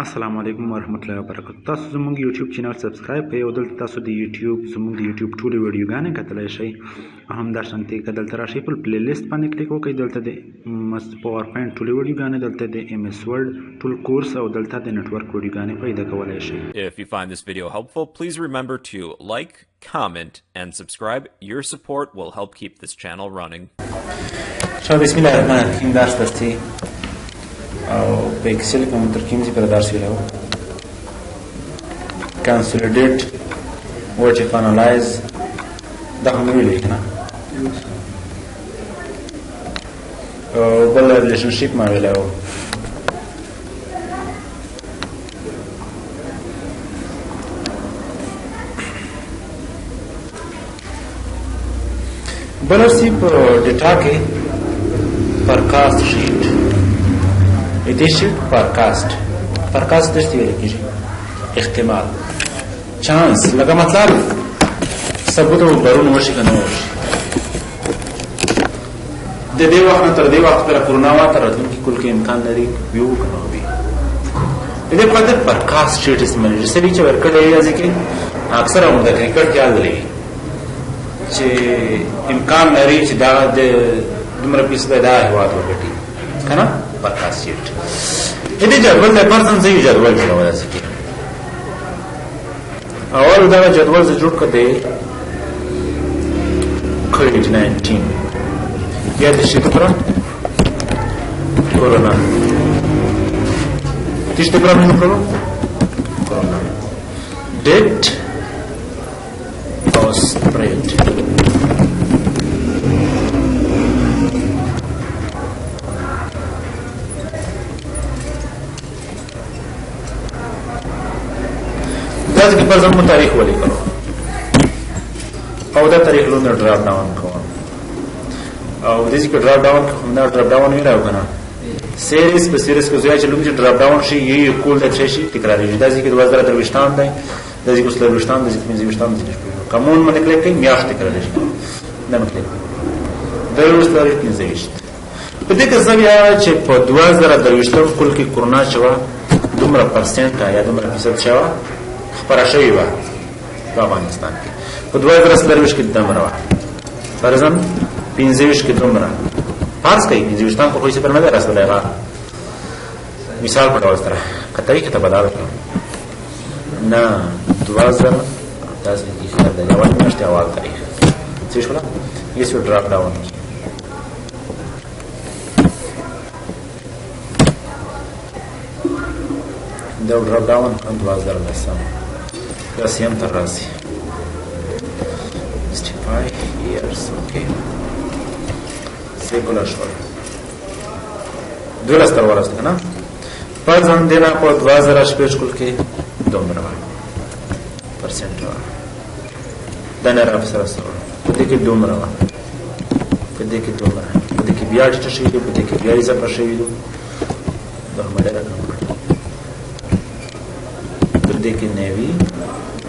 السلام علیکم ورحمۃ اللہ وبرکاتہ. تاسو زموږ یوټیوب چینل سبسکرایب کړئ او دلته تاسو د یوټیوب زموږ د یوټیوب ټولې ویډیوګانې کتلی شئ. همداشانتې که دلته راشئ په پلی لیست باندې کلیک وکړئ. دلته د پاور پوینټ ټولې ویډیوګانې، دلته د ایم ایس ورډ ټول کورس او دلته د نټورک ویډیوګانې پیدا کولی شئ. If you find this video helpful, please remember to like, comment, and subscribe. Your support will help keep this channel running. بسم الله الرحمن الرحیم. درس درسی او په اکسل کې مترکیم زی پر درس ویلو کنسولیډیټ وچ انالایز دا هم ویلو کنه او بل ریلیشنشپ ما ویلو بلرسی په ډیټا کې پرکاست شیټ ایدیشن پرکاست دشتی ویل کیږي احتمال چانس لکه مطلب ثبوت او برون وشي کنه وشي د دې وخت تر دې وخت پر کرونا وا تر راتلونکي کول کې امکان لري یو کنه وي دې په خاطر پرکاست شیټ استعمال سړي چې ورکړی راځي کې اکثر هم د کرکټ خیال لري چې امکان لري چې دا د دومره پیسې دا هیواد وګټي کنه پرکاست شیټ دې جدول د پرسن زی جدول جوړول شي. اول دا جدول ز جوړ کړي کووډ-19 یا د شکر کورونا تیشته پرابلم کړو کورونا ډیټ او سپریډ داسې کې پر ځم تاریخ ولیکلو او دا تاریخ لونه ډراپ ډاون کوم او دې کې ډراپ ډاون کوم دا ډراپ ډاون نه راوګنه سیریز په سیریز کې ځای چې لوم چې ډراپ ډاون شي یو کول د شي تکراري دا چې 2023 دی دا چې 2023 دی چې 2023 کومون باندې کلیک کوي میاشت تکراري شي دا مطلب دا 2023 په دې کې ځای چې په 2023 کول کې کرونا شوا دومره پرسنټ یا دومره فیصد شوا خبره شوی و په افغانستان کې په 2023 کې دمره فرضاً 15 کې دمره فرض کړئ 15 کو هیڅ پر نه راځي دا مثال په ډول سره کتای کې ته بدل کړو نه 2000 تاسو کې خیال دی اول میاشتې اول تاریخ څه شو لا یې ډراپ ډاون دا ډراپ ډاون هم 2010 دا سیم تر راځي 65 years okay سیکولر شو دولس تر ورسته کنه پرځان دینا په 2008 کول کې دومره پرسنټ و دا نه راځي سره په دې کې دومره و په دې کې دومره په دې کې بیا چې شي په دې کې بیا یې زپر شي دا مړه راځي په دې کې نوی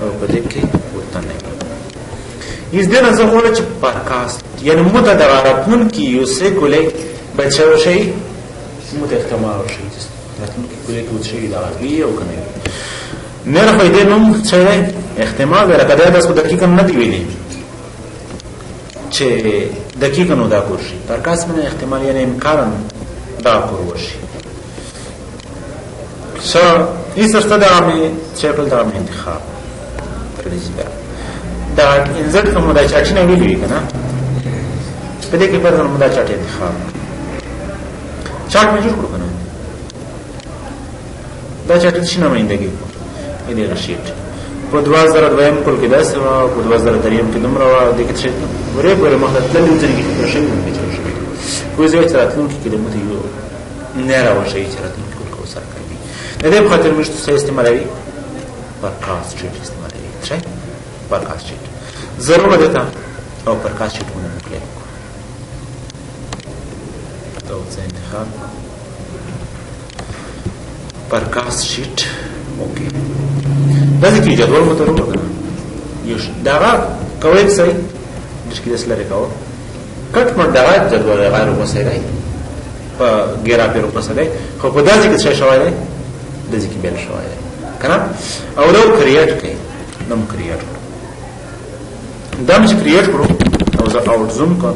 او په دې کې ورته نه ایز دې نه زموږ چې پادکاسټ یعنی مده د راپون کې یو څه کولای بچو شي مو ته احتمال شي راتلون کې کولای کوم شي دا وی او کنه نه نه فائدې نوم چې احتمال راکړه دا څه دقیقاً نه دی ویلي چې دقیقاً نو دا کوشي پادکاسټ باندې احتمال یعنی امکان دا کوشي سو ایسر صدا میں چیپل دا میں انتخاب دا انزد کا مدہ چاچی نے ویلی کنا پدے کے پر مدہ چاٹی انتخاب چاٹ میں جوڑ کرو کنا دا چاٹی شنا مہندگی کو ایدی رشید پا 2002 کل کی 10 پا 2003 کی نمرہ دیکھت شید ورے پورے مخلط للی وزنگی کی رشید میں بیچر شید کوئی زوی چراتلون کی کلمت یو نیرہ ورشایی چراتلون کی کل کو سر کردی ندے بخاطر مشتو سے استعمالی پرکاست شیٹ استعمالی چه؟ پرکاست شیٹ ضرور دیتا او پرکاست شیٹ ہونے مکلے تو سے انتخاب پرکاست شیٹ اوکے دازی کی جدول مطلب کرنا یوش داغا کوئی صحیح جس کی دس لرے کهو کټ مټ دغه جدول غیر وسه دی په ګیرا پیرو پسه دی خو په داسې کې څه شوی دی د ځکه بیل شوی دی کنه او نو کریټ کوي نو کریټ دا چې کریټ کړو او زه اوټ زوم کو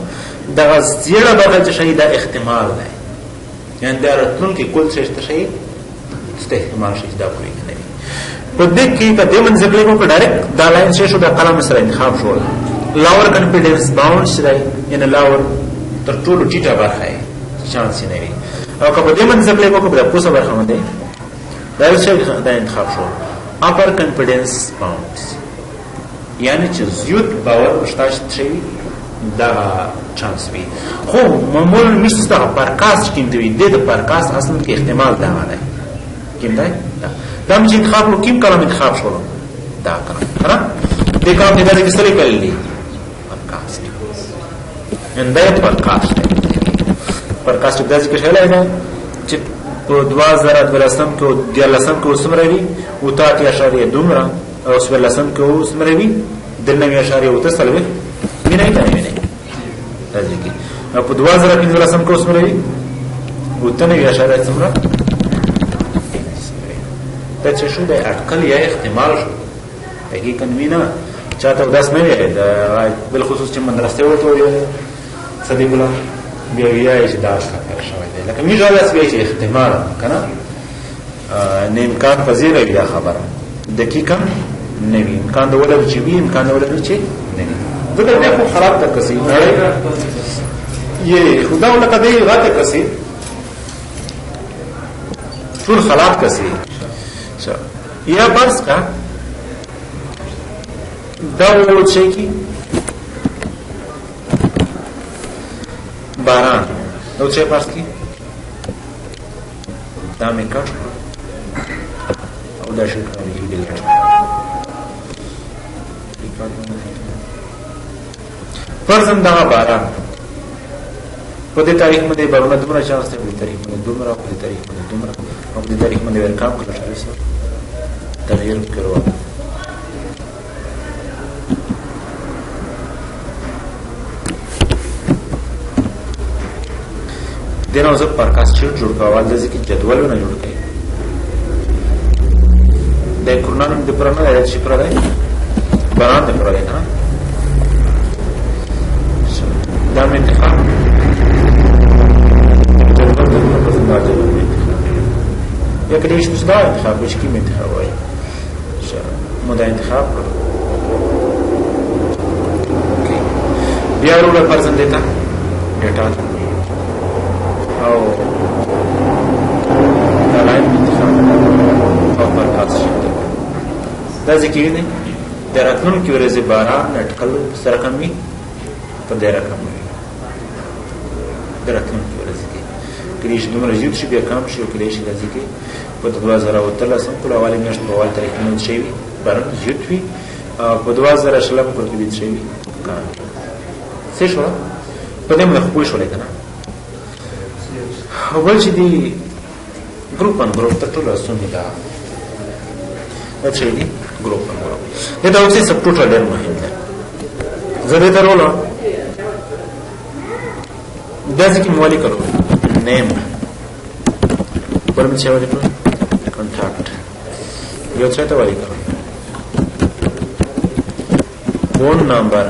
دا زیړه برخه چې شي دا احتمال دی یعنی دا راتلونکي کول څه شي ست احتمال شي دا کوي نه په دې کې په دې منځ کې په ډایرکټ دا لاین شو د قلم سره انتخاب شو لاور کانفیډنس باونډ شي یعنی لاور تر ټولو ټیټه برخه یې چانس نه وي او که په دې منځ کې په پوسه برخه باندې دا څه دا انتخاب شو اپر کانفیډنس باونډ یعنی چې زیات باور مشتاش شي دا چانس وي خو معمول مشته پرکاست کې دی د پرکاست اصل کې احتمال دا نه کوم دی دا چې انتخاب نو کوم کلام انتخاب شو دا کلام ها دې کلام دې د کیسه لیکل دي پرکاست ان دا پرکاست پرکاست د ځکه شاله ده چې په 2012 کې د لسم کې وسمره وي او تا کې اشاریه دومره او سو لسم کې وسمره وي د 9 اشاریه او تسلوي مینه نه مینه دا ځکه په 2015 لسم کې وسمره وي او ته 9 اشاریه سمره دا چې شو د اټکل یا احتمال شو هغه کنوینا چاته داس نه وي دا بل خصوص چې مدرسې ورته وي صدیق الله بیا یې چې دا ښه شوی دی لکه میږه لاس وی چې احتمال کنه نه امکان پذیر وي دا خبره دقیقاً نه وي امکان د ولر چې وي امکان د ولر چې نه وي دغه نه خراب تک کسي یہ خدا ولکه دی غاته کسي ټول خلاف کسي یا بس کا دا و چې کی باران نو چې پاس کی دا مې کړ او دا شو کوي دې فرضاً دا باران په دې تاریخ باندې بارونه دومره چانس ته په تاریخ باندې دومره په تاریخ باندې دومره او په تاریخ باندې ورکام کړل شي تغییر کړو دنه اوس پرکاست جوړ کاوه د ځکه جدولونه جوړ کړي د کورنانو د پرانه د شي پر راځي باران د پر راځي نه دا مې انتخاب یا کله چې دا انتخاب وشي کې انتخاب وایي مو دا انتخاب اوکې بیا ورو فرضاً دیتا ډیټا او دا لاین انتخاب او پرکاست شي دا ځکه نه د راتلونکي ورځې باران اټکل سره کمی په دې رقم وي د راتلونکي ورځې کې کله چې دومره زیات شي بیا کم شي او کله چې راځي کې په 2013 کله اولي میاشت په اول تاریخ باندې شي باران زیات وي په 2000 پر کې شي څه شو په دې موږ خو شو لیکنه اول چې دی ګروپ ان ګروپ ته ټول اسونه دا اچھا دی ګروپ ان ګروپ دا اوسې سب ټوټل ډېر مهم ده زه دې درولم دا ځکه مولي کړو نیم ورم چې ورې کړو کانټاکټ یو څه ته وایي کړو فون نمبر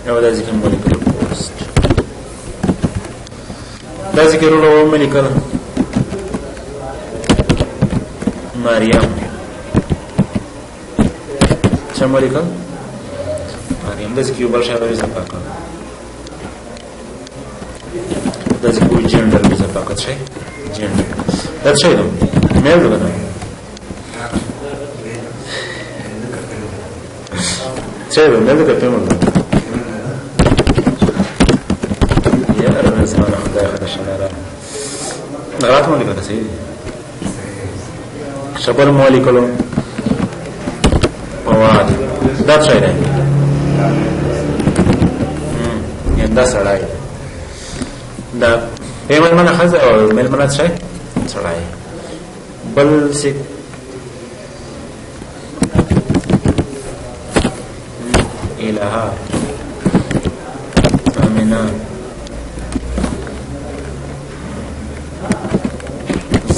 یو دا ځکه مولي کړو پوسټ دا ځکه ورو مې لیکل مریم څه مولي کړ مریم دا ځکه یو بل شی راځي پاکه دا ځکه وی جنډر به پاکه شي جنډر دا څه دی مېل وګڼه څه دی مېل کې په موږ یا رب زمانه خدای خدای شناره غلط مولي کړه صحیح شبر مولي کړو پواد دا څه دی دا سړی دا پیمن منه خزه او مل منه څه سړی بل څه الها امنا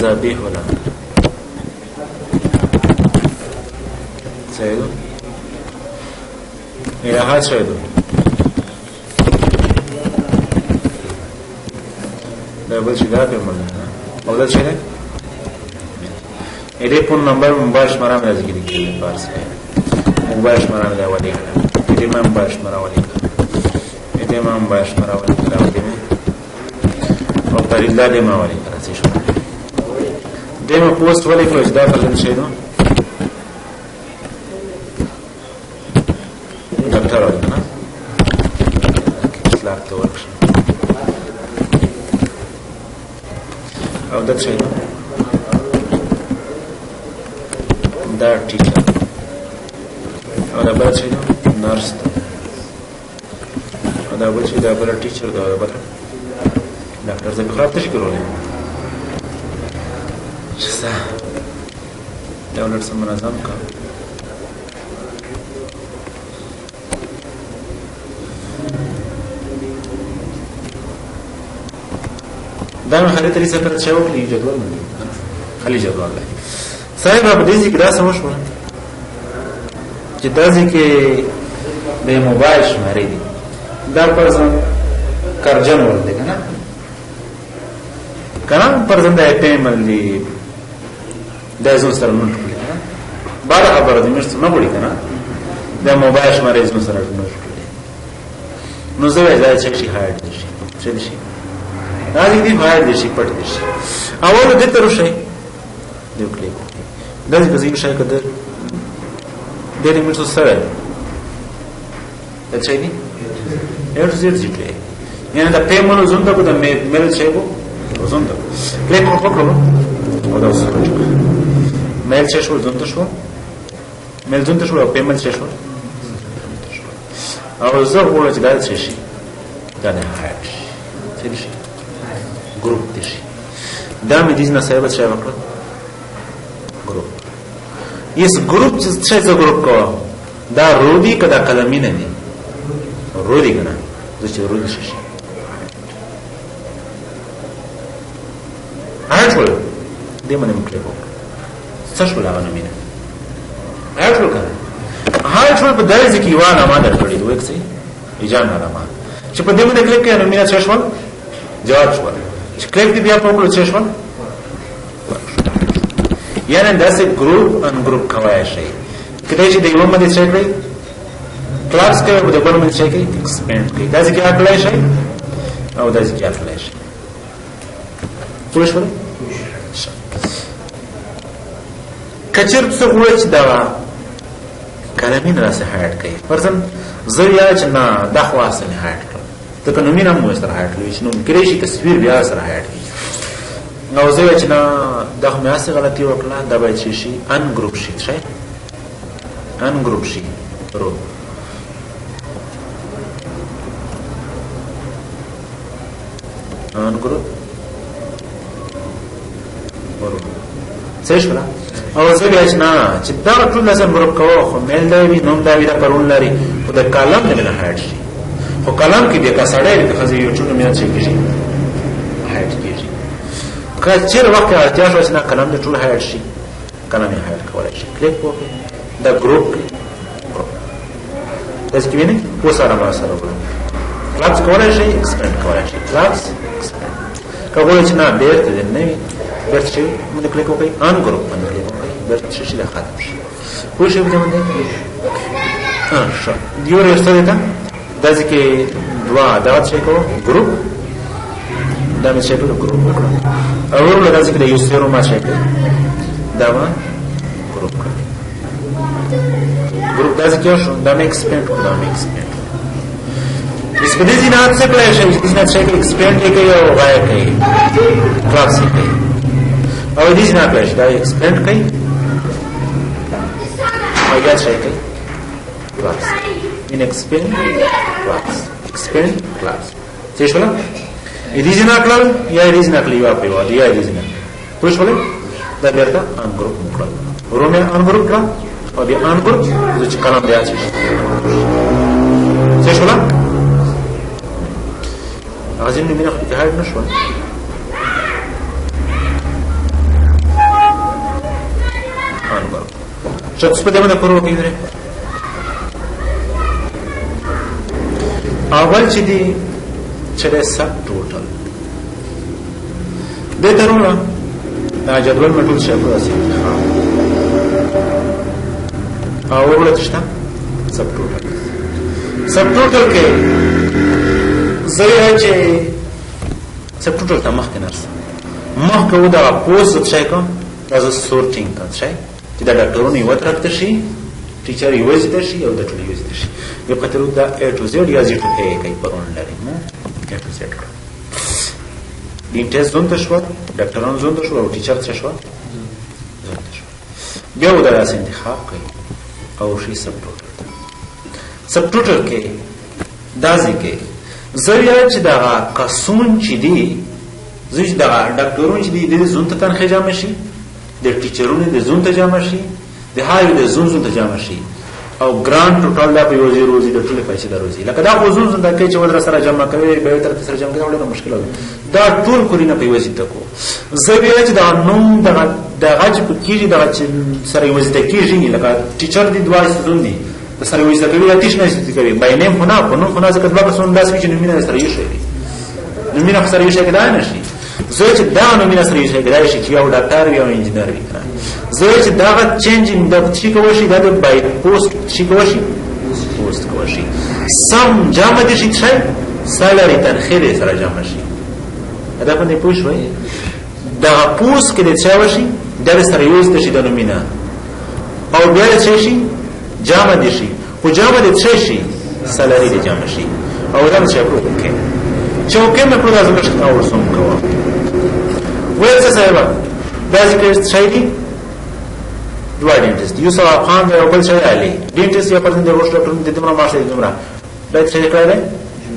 ذبیح ولا سيدو إلى هذا سيدو لا بل شيء ذاك المرة أو ذا شيء إذا فون نمبر مبارش مرا من ذكر كذي فارس مبارش مرا من أولي إذا ما مبارش مرا أولي إذا ما مبارش مرا أولي كلا أولي من أو تريلا ده ما أولي كلا سيشو ده ما بوست ولي كلا إجدا فلان شيء دو دكتور ولي كنا إسلاك توركش أو ده شيء دا टीचर और अब अच्छे ना नर्स और अब अच्छे दा बड़ा टीचर दा बड़ा डॉक्टर से खराब तो शिकरो ले जैसा डेवलप से मुनाज़म का दाम खाली तरी से कर चाहो कि जदवल में खाली जदवल है صاحب په دې کې دا سمو شو چې داسې کې د موبایل شمارې دي دا پرځم کرجن ورته کنه پرځم د پیمل دی د زو سره نوٹ کړی کنه بار خبره دې مرسته نه وړي کنه د موبایل شمارې زو سره نوٹ کړی نو زه وایي چې شي هاید شي څه شي راځي دې هاید شي پټ شي اول دې تر شي دیو کلیک داسې که زه شای کده ډېرې منټو سره دا چای دي ایټ زیټ زیټ یعنی دا پیمنو زونده کو دا میل چای کو زونده کلیک وکړو او دا سره میل چای شو زونده شو میل زونده شو او پیمنټ چای شو او زه وګورم چې دا څه شي دا نه هاټ څه شي ګروپ دي شي دا مې دې نه صاحب چای وکړو ګروپ یس ګروپ چې څه ګروپ کو دا رودي کدا کلمې نه دي رودي کنه چې رودي شي اټول دې باندې مکلې کو څه شو لا باندې مینه اټول کنه اټول په دایز کې وانه ما درکړې دوی څه اجازه نه ما چې په دې باندې کلیک کړم مینه څه شو جواب شو چې کلیک دې بیا په کوم څه شو یعنی داسې ګروپ ان ګروپ کوي شي کله چې د یو باندې څه کوي کلاس کوي په بل باندې څه کوي ایکسپاند کوي داسې کې اکلای شي او داسې کې اکلای شي پوه شئ کچر څه وایي چې دا کلمې نه راځي هاټ کوي پرځم زه یا چې نه دا خلاص نه هاټ کوي ته کنه مینه مو سره هاټ کوي نو کله شي تصویر بیا سره هاټ کوي نو زه چې نه دغه مې اسه غلطي وکړه دا به شي ان ګروپ شي شي ان ګروپ شي رو ان ګروپ ورو څه شو او زه بیا چې نه چې دا ټول لازم ګروپ کوو خو مېل دی وي نوم دا وي دا پرون لري خو د کالم نه نه هاټ شي خو کالم کې د کسړې د خزي یو ټول مې چې کیږي هاټ کیږي که چیر وخت اړتیا شو چې نه کلام د ټول هایر شي کلام یې هایر کولای شي کلیک وکړئ دا ګروپ داس کې وینئ په سره ما سره وګورئ کلاس کولای شي ایکسپاند کولای شي کلاس ایکسپاند کولای شي نه بیرته دې نه بیرته شي موږ کلیک وکړئ ان ګروپ باندې کلیک وکړئ بیرته شي له ختم شي خو شي به باندې شو دیو رسته ده داس کې دوا دا څه کو ګروپ دا مې څه کړو ګروپ او ورو لږه ځکه یو سیرو ما څه کړ دا ما ګروپ دا ځکه شو دا مې ایکسپاند کړ دا مې ایکسپاند اس په دې نه څه کړی شي چې نه څه ایکسپاند کوي او غایب کوي کلاس کوي او دې نه کړی دا ایکسپاند کوي او یا څه کوي کلاس ان ایکسپاند کلاس ایکسپاند کلاس څه شو Edition aklar ya edition akli wa pe wa ya edition push bole da berta an group mukla rome an group la और ये an group जो कलम दिया है से شولا عايزين نمينا في هاي نشوى an group چې څه په دې باندې پرو کوي اول چې دی چې د سب ټوټل د ترونه دا جدول مټول شي په اساس او ورته شته سب ټوټل کې زه چې سب ټوټل ته مخ کې نرسه مخ کې ودا پوسټ څه کوم از سورټینګ کوم څه چې دا ډاکټرونه یو ترکته شي ټیچر یو زده شي او د ټول یو زده شي یو کترو دا A to Z یا Z to A کوي پرون لري نو A to Z دینټس زون ته شو ډاکټرانو زون ته شو او ټیچر څه شو زون ته شو بیا ودا راس انتخاب کوي او شي سب ټوټل کې دا ځکه زویا چې دا کسون چې دی زوی دا ډاکټرونو چې دی د زون ته تنخې جامه شي د ټیچرونو د زون ته جامه شي د هاي د زون ته جامه شي او ګرانټ ټوټل دا په یوځي روزي د ټولې پیسې د روزي لکه دا خو زون د کې چې ودر سره جمع کوي به تر سره جمع کوي ډېر مشکل دی دا ټول کورینه په یوځي تکو زویا چې دا نوم د غج په کېږي دا چې سره یوځي تکېږي لکه ټیچر دی دوه زون دي د سره یوځي کوي آتش نه ستې کوي باینه خو نه ځکه دا څنګه داس چې نومینه سره یو شي نومینه سره یو شي کېدای نه شي زه چې دا نومینه سره یو شي کېدای شي چې یو ډاکټر یا انجینر وي زه چې دا چینجینګ د شي کوي شي دا د بای پوسټ شي کوي شي پوسټ کوي شي سم جامه دي شي چې سالري تنخیر سره جامه شي دا باندې پوښوي دا پوسټ کې د څه وشي دا سره یو ست شي د نومینه او بیا څه شي جامه دي شي او جامه دي څه شي سالري دي جامه شي او دا څه پروت کې چوکې مې پروت ازمش او رسوم کوه وایي څه صاحب دا ذکر شایي دوه ډینټیست یو سره خان دی او بل شای علي ډینټیست یو پرځین دی روش ډاکټر د دمر ماشه دمر دا څه کړل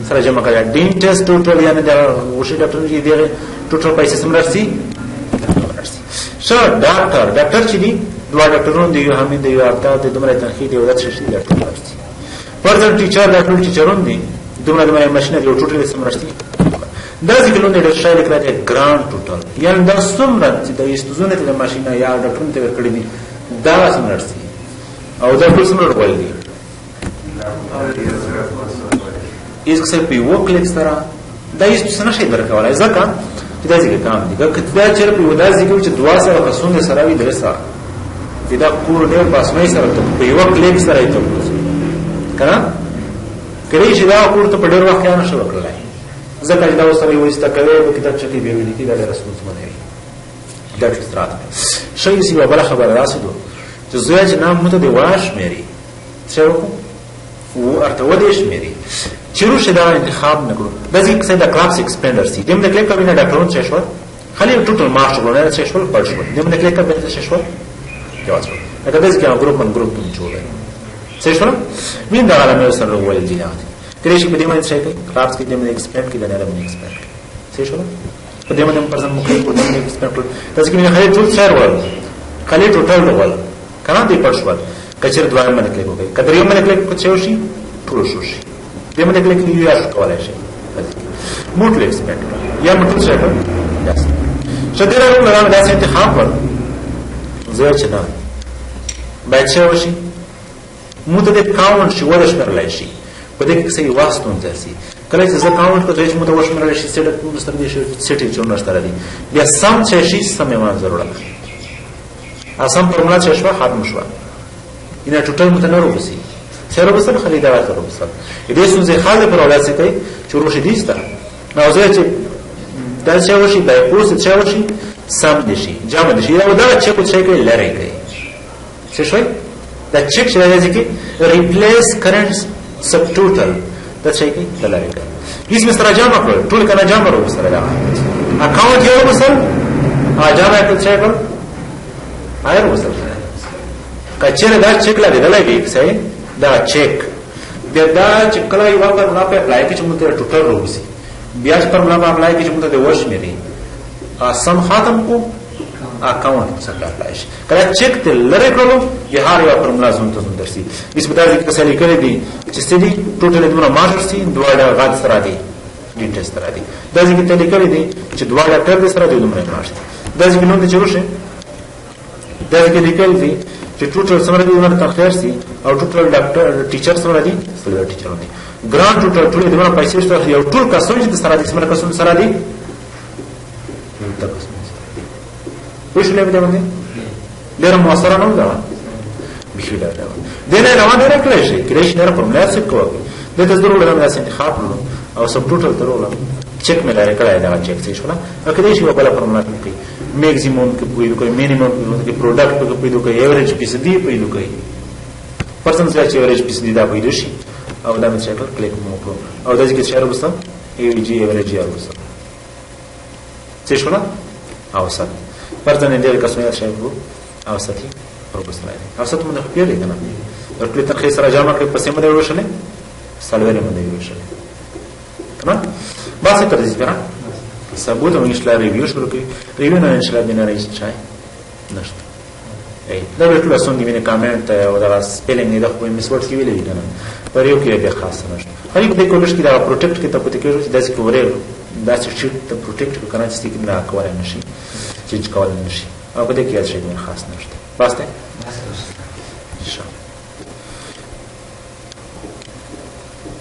سره جمع کړل ډینټیست ټوټل یعنی دا روش ډاکټر دی دی ټوټل پیسې سمرسي شو ډاکټر چې دی دوه ډاکټرونو دی یو حمید دی یو ارتا دی دمر تنخید دی ولادت شي ډاکټر دی پرځن ټیچر ډاکټر ټیچرون دی دمر د ماشين دی ټوټل سمرسي دا ځکه نو د شای لیکل دی ګرانډ ټوټل یعنی دا څومره چې د استوزونه د ماشين یا ډاکټرونو ته ورکړي دي دا سمرسي او دا ټول سمره ډول دي ایس څه په وو کلیک سره دا هیڅ څه نشي درکولای ځکه چې دا ځکه کام دي که دا چیرې په ودا ځکه چې دوا سره خصونه سره وي درسه دا کور ډېر باسمای سره ته په یو کلیک سره ایته کنه کله چې دا کور ته په ډېر وخت نه شو وکړلای ځکه چې دا سره یو است کوي په کتاب چې دی ویل دي دا رسول الله دا سترات شي سی بل خبر راسدو چې زوی چې نام مته دی واش مېری څه وکړو او ارته ودیش مېری چیرو شدا انتخاب نکړو د ځکه چې دا کلاس ایکسپاندر سي دیم د کلیک کوي نه ډاکټرون څه شو خالي ټوټل مارش ورنه څه شو پړ شو دیم د کلیک کوي څه شو جواز شو دا د ځکه ګروپ من ګروپ ته جوړه څه شو وین دا علامه سره ول دي نه کله چې په دې باندې څه کوي کلاس کې دیم د ایکسپاند کې د نه باندې ایکسپاند څه شو په دې باندې پرځم مخې په دې ایکسپاند د ځکه نه خالي ټول شهر ول خالي ټوټل ول کنه دې پړ شو کچر دوه باندې کلیک وکړي کله یو باندې کلیک کوڅو شي ټول شو شي دې باندې کلیک یو یا کولای شي موټ ایکسپاند یا موټ څه کوي یاس شدره ولرم داسې انتخاب ور زه چې نه بچو شي موته د کاونټ شي ورش کړلای شي په دې کې څه واسطون ځي کله چې زه کاونټ کوم چې موته وشمرل شي سیټ مستقبل شي سیټ چې ونشته راځي بیا سم چې شي سمې ما ضرورت اسام پرملا چې شو ختم شو ینه ټوټل متنرو وسی سره وسره خلی دا راځي وسره دې سوزه خاله پر اولاد کوي چې روش دي ستا نو زه چې دا چې وشي بای پوس چې وشي سم دي شي جامه دي شي دا چې کو چې کوي لری کوي څه شوي دا چک چې راځي کې ریپلیس کرنټ سب ټوټل دا چې کوي لری کوي هیڅ مستر جامه کړ ټول کنه جامه ورو سره دا اکاونټ یو وسره اجازه ته چې کړ آیر وسره کچره دا چک لا دی لګي صحیح دا چک بیا دا چې کله یو وخت نه په اپلای کې چې موږ ته ټوټل روزي بیا چې پر موږ اپلای کې چې موږ ته وښ مېري سم ختم کو اکاونټ څنګه اپلای شي کله چک ته لری کړو یا هر یو پر موږ زون ته درسي اس په دې کې څه لیکل دي چې ستدي ټوټل دمر مارشر سي دواړه غاټ سره دي ډیټیلز سره دي دا چې ته لیکل دي چې دواړه ټر سره دي دمر مارشر دا چې نو د چروشه دا چې لیکل دي چې ټوټل څومره دي ورته تخیر سي او ټوټل ډاکټر ټیچر څومره دي سلور ټیچر دي ګران ټوټل ټول دغه پیسې شته یو ټول کسان چې سره دي څومره کسان سره دي وښلې به باندې ډېر موثره نه ده بشي لا ده دنه روان نه کړی شي کړی نه په مناسب کوي د تصدرو له ناس انتخاب له او سب ټوټل ترول چک مې لاره کړای دا چک څه شو نه کله شي په بل فارمولا کې میکسیمم کې پوي کوي مینیمم کې پروډکټ کې پوي کوي ایوریج پیسدي پوي کوي پرسنټیج چې ایوریج پیسدي دا پوي شي او دا مې چک کلیک مو کړو او دا چې شهر وسه ایوریج ایوریج یې وسه څه شو نه او سات پرځنه ډېر کسمه شي او ساتي پروفیسور او سات مونږ پیلې کنه ورته ترخیص سره جامه کې پسې مده وشلې سالوره مده وشلې تمام باسه تر دې کنه ثبوت او انشاء ریویو شروع کړي ریویو نه انشاء الله نه راځي چای نشته ای دا ټول اسون دی مینه کامنټ او دا سپیلینګ نه د خپل مسورډ کې ویلې کنه پر یو کې به خاص نشته هغه په کولش کې دا پروټیکټ کې ته پته کېږي چې داسې کوره دا چې ته پروټیکټ کنه چې کې نه کولای نشي چې کولای نشي او په دې کې هیڅ شی خاص نشته بس ته